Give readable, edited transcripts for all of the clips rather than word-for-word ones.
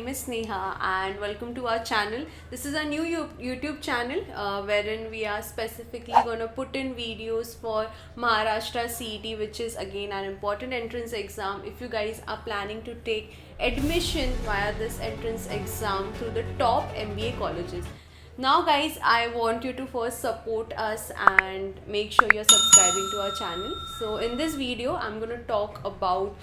is Sneha and welcome to our channel. This is a new YouTube channel wherein we are specifically going to put in videos for Maharashtra CET, which is again an important entrance exam. If you guys are planning to take admission via this entrance exam through the top MBA colleges. Now guys, I want you to first support us and make sure you're subscribing to our channel. So in this video, I'm going to talk about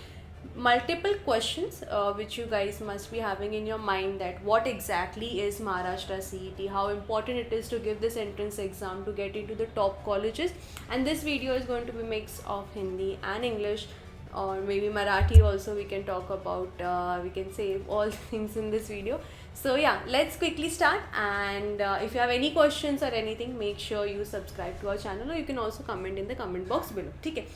multiple questions which you guys must be having in your mind, that what exactly is Maharashtra CET, how important it is to give this entrance exam to get into the top colleges. And this video is going to be mix of Hindi and English, or maybe Marathi also. We can talk about, we can say all things in this video. So yeah, let's quickly start. And if you have any questions or anything, make sure you subscribe to our channel, or you can also comment in the comment box below. Okay.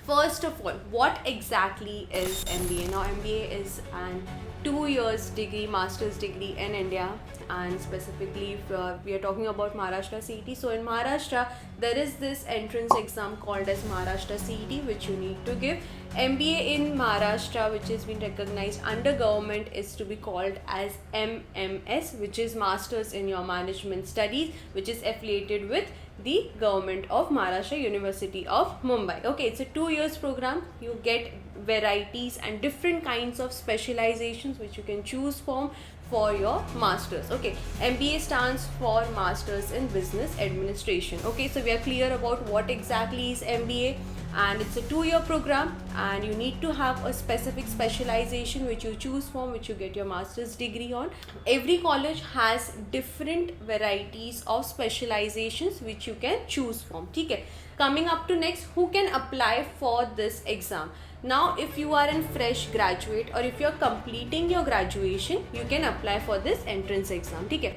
First of all, what exactly is MBA? Now, MBA is an 2 years degree, master's degree in India, and specifically if we are talking about Maharashtra CET. So in Maharashtra, there is this entrance exam called as Maharashtra CET, which you need to give. MBA in Maharashtra, which has been recognized under government, is to be called as MMS, which is Masters in Your Management Studies, which is affiliated with the government of Maharashtra University of Mumbai. Okay, it's a 2 years program. You get varieties and different kinds of specializations which you can choose from for your masters. Okay, MBA stands for Masters in Business Administration. Okay, so we are clear about what exactly is MBA, and it's a 2 year program, and you need to have a specific specialization which you choose from, which you get your master's degree on. Every college has different varieties of specializations which you can choose from. Okay, coming up to next, who can apply for this exam? Now, if you are a fresh graduate or if you are completing your graduation, you can apply for this entrance exam. Okay.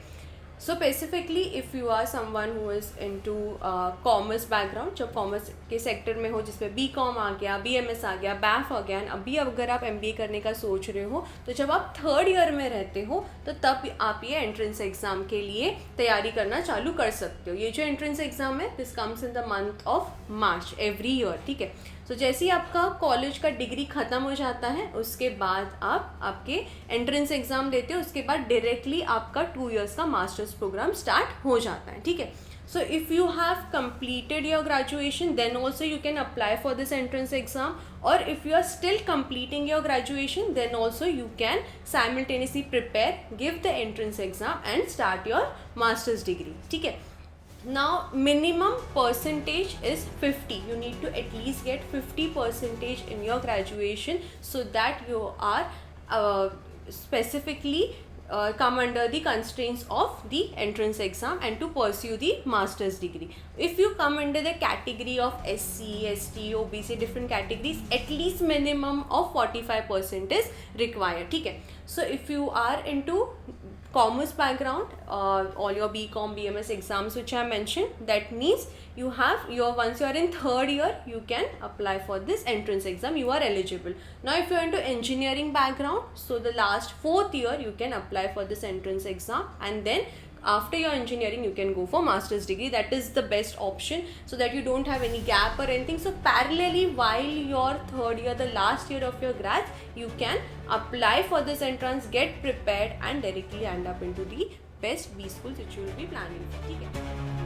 So specifically, if you are someone who is into commerce background, जब commerce के sector में हो, जिसमें BCom आ गया, BMS आ गया, BAF आ गया, अभी अगर आप MBA करने का सोच रहे हो, तो जब आप 3rd ईयर में रहते हो तो तब आप ये एंट्रेंस एग्ज़ाम के लिए तैयारी करना चालू कर सकते हो. ये जो एंट्रेंस एग्ज़ाम है, this comes in the month of March every year. ठीक है. तो जैसे ही आपका कॉलेज का डिग्री ख़त्म हो जाता है, उसके बाद आप आपके एंट्रेंस एग्ज़ाम देते हो, उसके बाद डायरेक्टली आपका 2 इयर्स का मास्टर्स प्रोग्राम स्टार्ट हो जाता है. ठीक है. So if you have completed your graduation, then also you can apply for this entrance exam, or if you are still completing your graduation, then also you can simultaneously prepare, give the entrance exam and start your master's degree. ठीक है. Now, minimum percentage is 50. You need to at least get 50% in your graduation, so that you are specifically come under the constraints of the entrance exam and to pursue the master's degree. If you come under the category of SC, ST, OBC, different categories, at least minimum of 45% is required. ठीक है. So if you are into commerce background, all your BCom, BMS exams which I mentioned, that means you have once you are in 3rd year, you can apply for this entrance exam, you are eligible. Now if you are into engineering background, so the last 4th year you can apply for this entrance exam, and then after your engineering you can go for master's degree. That is the best option, so that you don't have any gap or anything. So parallelly, while your 3rd year, the last year of your grad, you can apply for this entrance, get prepared, and directly end up into the best B schools which you will be planning for. ठीक है.